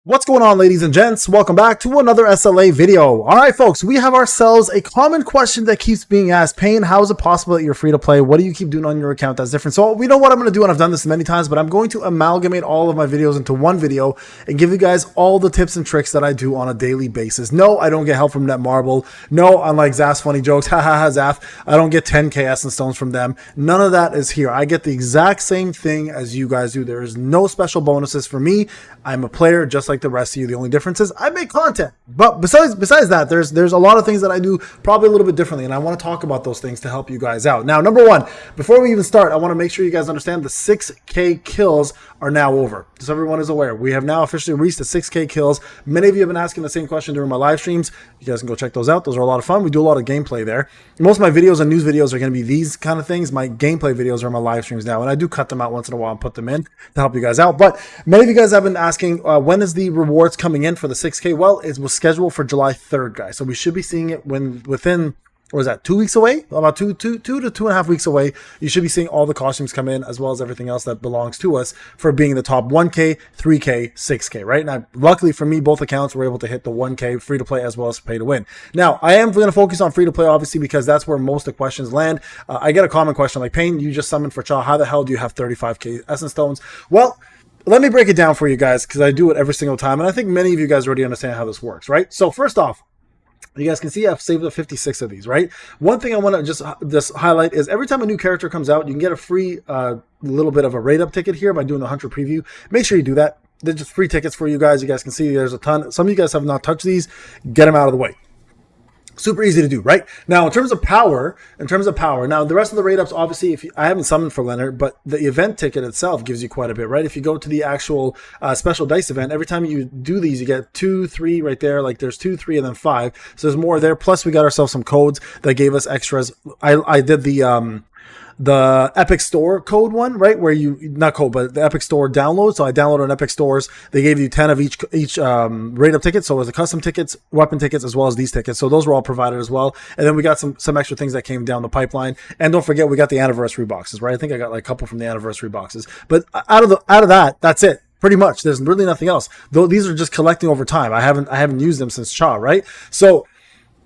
What's going on, ladies and gents? Welcome back to another SLA video. All right, folks, we have ourselves a common question that keeps being asked. Payne, how is it possible that you're free to play? What do you keep doing on your account that's different? So we know what I'm going to do, and I've done this many times, but I'm going to amalgamate all of my videos into one video and give you guys all the tips and tricks that I do on a daily basis. No, I don't get help from Netmarble. No, unlike Zaf's funny jokes, ha ha ha, Zaf, I don't get 10k essence stones from them. None of that is here. I get the exact same thing as you guys do. There is no special bonuses for me. I'm a player just like the rest of you. The only difference is I make content. But besides that, there's a lot of things that I do probably a little bit differently, and I want to talk about those things to help you guys out. Now, number one, before we even start, I want to make sure you guys understand the 6k kills are now over. Just so everyone is aware. We have now officially reached the 6k kills. Many of you have been asking the same question during my live streams. You guys can go check those out. Those are a lot of fun. We do a lot of gameplay there. Most of my videos and news videos are going to be these kind of things. My gameplay videos are my live streams now, and I do cut them out once in a while and put them in to help you guys out. But many of you guys have been asking, when is the rewards coming in for the 6k? Well, it was scheduled for July 3rd, guys. So we should be seeing it within, what is that, 2 weeks away? About two to 2.5 weeks away. You should be seeing all the costumes come in, as well as everything else that belongs to us for being the top 1k, 3k, 6k, right? Now, luckily for me, both accounts were able to hit the 1k free to play as well as pay to win. Now, I am going to focus on free to play, obviously, because that's where most of the questions land. I get a common question like, Payne, you just summoned for Cha. How the hell do you have 35k essence stones? Well, let me break it down for you guys, because I do it every single time, and I think many of you guys already understand how this works, right? So first off, you guys can see I've saved up 56 of these, right? One thing I want to just highlight is every time a new character comes out, you can get a free little bit of a rate up ticket here by doing the Hunter preview. Make sure you do that. They're just free tickets for you guys. You guys can see there's a ton. Some of you guys have not touched these. Get them out of the way. Super easy to do, right? Now, in terms of power, now the rest of the rate ups, obviously, I haven't summoned for Leonard, but the event ticket itself gives you quite a bit, right? If you go to the actual special dice event, every time you do these, you get 2, 3 right there. Like there's 2, 3, and then 5. So there's more there. Plus, we got ourselves some codes that gave us extras. I did the Epic Store code one, right? Where you, not code, but the Epic Store download. So I downloaded on Epic Stores. They gave you 10 of each rate up tickets. So it was the custom tickets, weapon tickets, as well as these tickets. So those were all provided as well. And then we got some extra things that came down the pipeline. And don't forget, we got the anniversary boxes, right? I think I got like a couple from the anniversary boxes. But out of that, that's it. Pretty much. There's really nothing else. Though these are just collecting over time. I haven't used them since Cha, right? So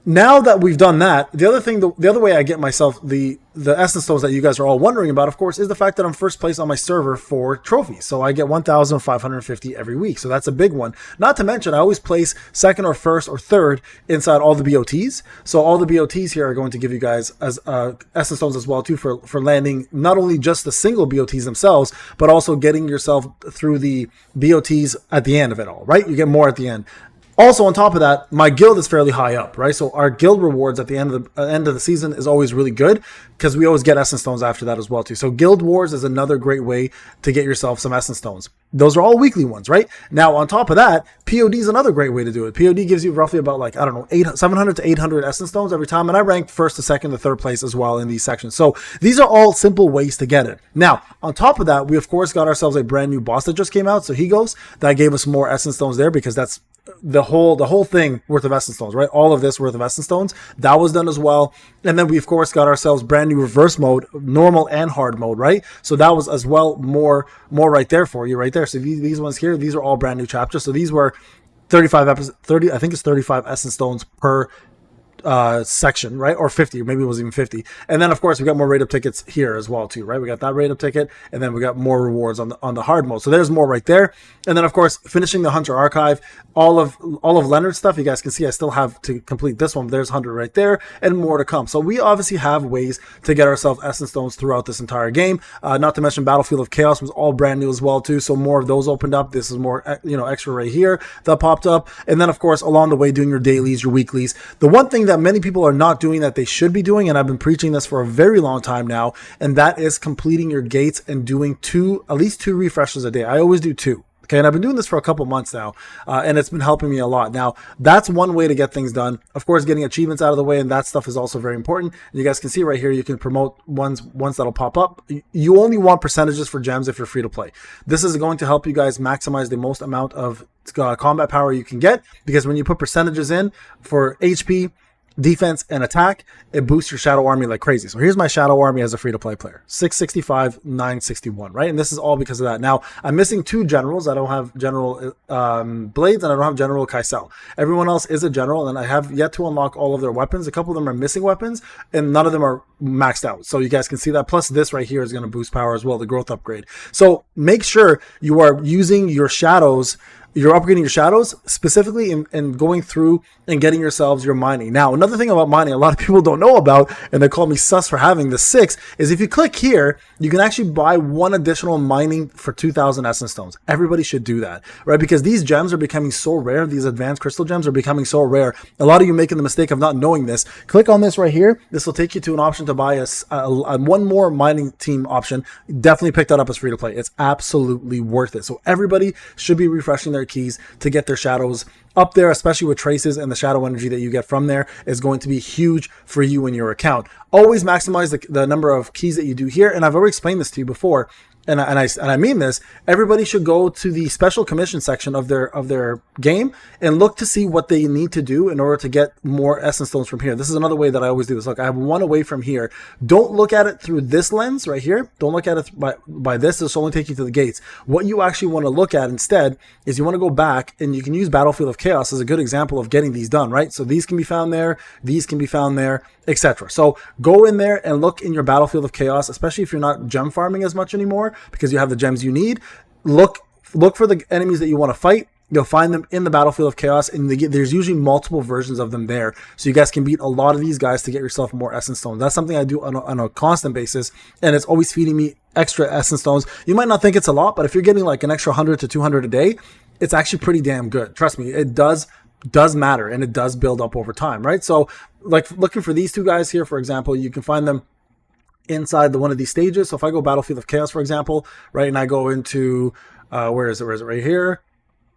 now that we've done that, the other way I get myself the essence stones that you guys are all wondering about, of course, is the fact that I'm first place on my server for trophies. So I get 1,550 every week. So that's a big one. Not to mention, I always place second or first or third inside all the BOTs. So all the BOTs here are going to give you guys as essence stones as well too for landing not only just the single BOTs themselves, but also getting yourself through the BOTs at the end of it all, right? You get more at the end. Also, on top of that, my guild is fairly high up, right? So our guild rewards at the end of the season is always really good because we always get essence stones after that as well too. So guild wars is another great way to get yourself some essence stones. Those are all weekly ones, right? Now, on top of that, POD is another great way to do it. POD gives you roughly about like, I don't know, 700 to 800 essence stones every time. And I ranked first to second to third place as well in these sections. So these are all simple ways to get it. Now, on top of that, we of course got ourselves a brand new boss that just came out. So he goes, that gave us more essence stones there because that's the whole thing worth of essence stones, right? All of this worth of essence stones. That was done as well. And then we of course got ourselves brand new reverse mode, normal and hard mode, right? So that was as well more right there for you right there. So these ones here, these are all brand new chapters. So these were 35 I think it's 35 essence stones per section, right? Or 50, or maybe it was even 50. And then of course we got more rate up tickets here as well too, right? We got that rate up ticket, and then we got more rewards on the hard mode. So there's more right there. And then of course finishing the Hunter archive, all of Leonard's stuff, you guys can see I still have to complete this one. There's 100 right there, and more to come. So we obviously have ways to get ourselves essence stones throughout this entire game. Not to mention Battlefield of Chaos was all brand new as well too. So more of those opened up. This is more, extra right here that popped up. And then of course along the way doing your dailies, your weeklies. The one thing that many people are not doing that they should be doing, and I've been preaching this for a very long time now, and that is completing your gates and doing at least two refreshes a day. I always do 2. Okay, and I've been doing this for a couple months now, and it's been helping me a lot. Now, that's one way to get things done. Of course, getting achievements out of the way, and that stuff is also very important. And you guys can see right here, you can promote ones that'll pop up. You only want percentages for gems if you're free to play. This is going to help you guys maximize the most amount of combat power you can get, because when you put percentages in for HP, defense and attack, it boosts your shadow army like crazy. So here's my shadow army as a free-to-play player. 665, 961, right? And this is all because of that. Now, I'm missing 2 generals. I don't have General Blades, and I don't have General Kaisel. Everyone else is a general, and I have yet to unlock all of their weapons. A couple of them are missing weapons, and none of them are maxed out. So you guys can see that. Plus, this right here is going to boost power as well, the growth upgrade. So make sure you are using your shadows. You're upgrading your shadows specifically in going through and getting yourselves your mining. Now, another thing about mining a lot of people don't know about, and they call me sus for having the 6, is if you click here, you can actually buy 1 additional mining for 2,000 essence stones. Everybody should do that, right? Because these gems are becoming so rare. These advanced crystal gems are becoming so rare. A lot of you making the mistake of not knowing this. Click on this right here. This will take you to an option to buy a 1 more mining team option. Definitely pick that up as free to play. It's absolutely worth it. So everybody should be refreshing their keys to get their shadows up there, especially with traces, and the shadow energy that you get from there is going to be huge for you in your account. Always maximize the number of keys that you do here, and I've already explained this to you before. And I mean this, everybody should go to the special commission section of their game and look to see what they need to do in order to get more essence stones from here. This is another way that I always do this. Look, I have 1 away from here. Don't look at it through this lens right here. Don't look at it by this. This will only take you to the gates. What you actually want to look at instead is you want to go back, and you can use Battlefield of Chaos as a good example of getting these done, right? So these can be found there, these can be found there, etc. So go in there and look in your Battlefield of Chaos, especially if you're not gem farming as much anymore, because you have the gems you need. Look for the enemies that you want to fight. You'll find them in the Battlefield of Chaos, and there's usually multiple versions of them there. So you guys can beat a lot of these guys to get yourself more essence stones. That's something I do on a constant basis, and it's always feeding me extra essence stones. You might not think it's a lot, but if you're getting like an extra 100 to 200 a day, it's actually pretty damn good. Trust me, it does matter, and it does build up over time, right? So like looking for these 2 guys here, for example, you can find them inside one of these stages. So if I go Battlefield of Chaos, for example, right, and I go into where is it right here?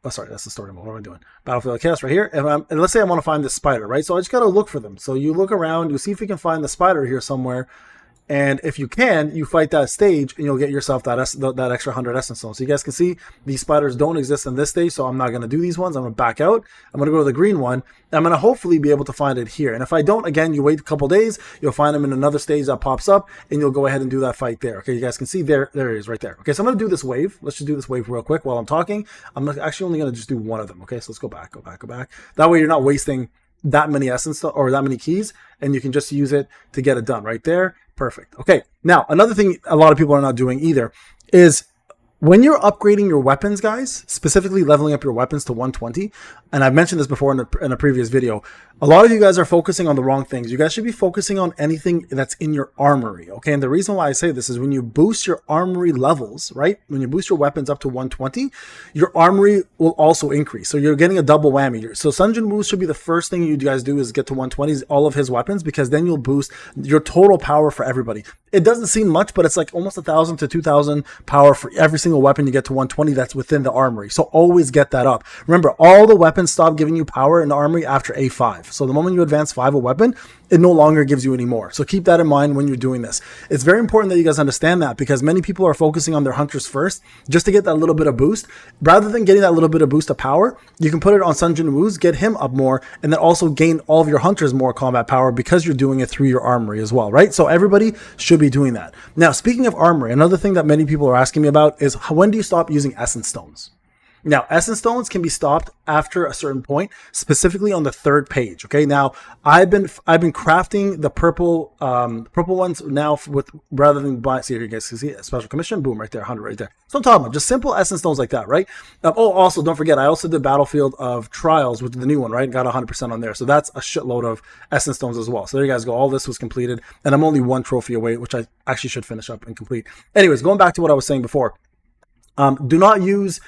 Oh, sorry, that's the story mode. What am I doing? Battlefield of Chaos right here, and let's say I want to find this spider, right? So I just got to look for them. So you look around, you see if you can find the spider here somewhere, and if you can, you fight that stage, and you'll get yourself that extra 100 essence stones. So you guys can see these spiders don't exist in this stage, so I'm not going to do these ones. I'm going to back out. I'm going to go to the green one. I'm going to hopefully be able to find it here. And if I don't, again, you wait a couple days, you'll find them in another stage that pops up, and you'll go ahead and do that fight there. Okay, you guys can see there it is right there. Okay, so I'm going to do this wave. Let's just do this wave real quick while I'm talking. I'm actually only going to just do 1 of them. Okay, so let's go back. That way you're not wasting that many essence or that many keys, and you can just use it to get it done right there. Perfect. Okay, now another thing a lot of people are not doing either is when you're upgrading your weapons, guys, specifically leveling up your weapons to 120, and I've mentioned this before in a previous video, a lot of you guys are focusing on the wrong things. You guys should be focusing on anything that's in your armory, okay? And the reason why I say this is when you boost your armory levels, right? When you boost your weapons up to 120, your armory will also increase. So you're getting a double whammy. So Sun Jin Woo should be the first thing you guys do is get to 120, all of his weapons, because then you'll boost your total power for everybody. It doesn't seem much, but it's like almost 1,000 to 2,000 power for every single weapon you get to 120 that's within the armory. So always get that up. Remember, all the weapons stop giving you power in the armory after A5. So the moment you advance 5 a weapon, it no longer gives you any more. So keep that in mind when you're doing this. It's very important that you guys understand that, because many people are focusing on their hunters first just to get that little bit of boost. Rather than getting that little bit of boost of power, you can put it on Sun Jin Woo's, get him up more, and then also gain all of your hunters more combat power because you're doing it through your armory as well, right? So everybody should be doing that. Now, speaking of armory, another thing that many people are asking me about is when do you stop using essence stones? Now, essence stones can be stopped after a certain point, specifically on the 3rd page. Okay. Now, I've been crafting the purple ones now rather than buy. See, you guys can see a special commission. Boom, right there, 100 right there. So I'm talking about just simple essence stones like that, right? Also, don't forget, I also did Battlefield of Trials, which is the new one, right? Got 100% on there. So that's a shitload of essence stones as well. So there you guys go. All this was completed, and I'm only 1 trophy away, which I actually should finish up and complete. Anyways, going back to what I was saying before, do not use.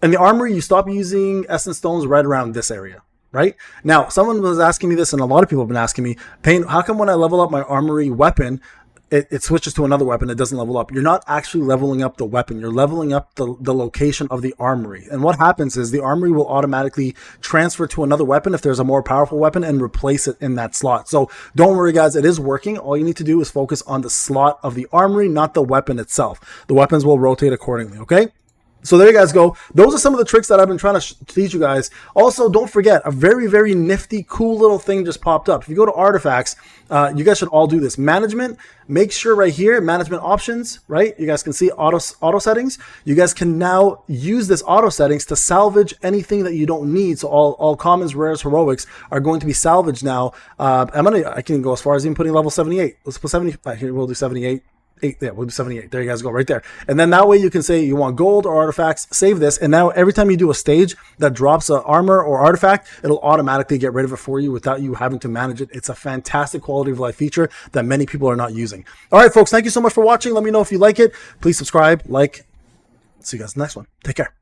In the armory, you stop using essence stones right around this area, right? Now, someone was asking me this, and a lot of people have been asking me, Payne, how come when I level up my armory weapon, it switches to another weapon, it doesn't level up? You're not actually leveling up the weapon. You're leveling up the location of the armory. And what happens is the armory will automatically transfer to another weapon if there's a more powerful weapon and replace it in that slot. So don't worry, guys. It is working. All you need to do is focus on the slot of the armory, not the weapon itself. The weapons will rotate accordingly, okay? So there you guys go. Those are some of the tricks that I've been trying to teach you guys. Also, don't forget, a very, very nifty, cool little thing just popped up. If you go to artifacts, you guys should all do this. Management, make sure right here, management options, right? You guys can see auto settings. You guys can now use this auto settings to salvage anything that you don't need. So all commons, rares, heroics are going to be salvaged now. I can go as far as even putting level 78. Let's put 75 here. We'll do 78. Yeah, we'll do 78. There you guys go, right there. And then that way you can say you want gold or artifacts, save this. And now every time you do a stage that drops an armor or artifact, it'll automatically get rid of it for you without you having to manage it. It's a fantastic quality of life feature that many people are not using. All right, folks, thank you so much for watching. Let me know if you like it. Please subscribe, like. See you guys in the next one. Take care.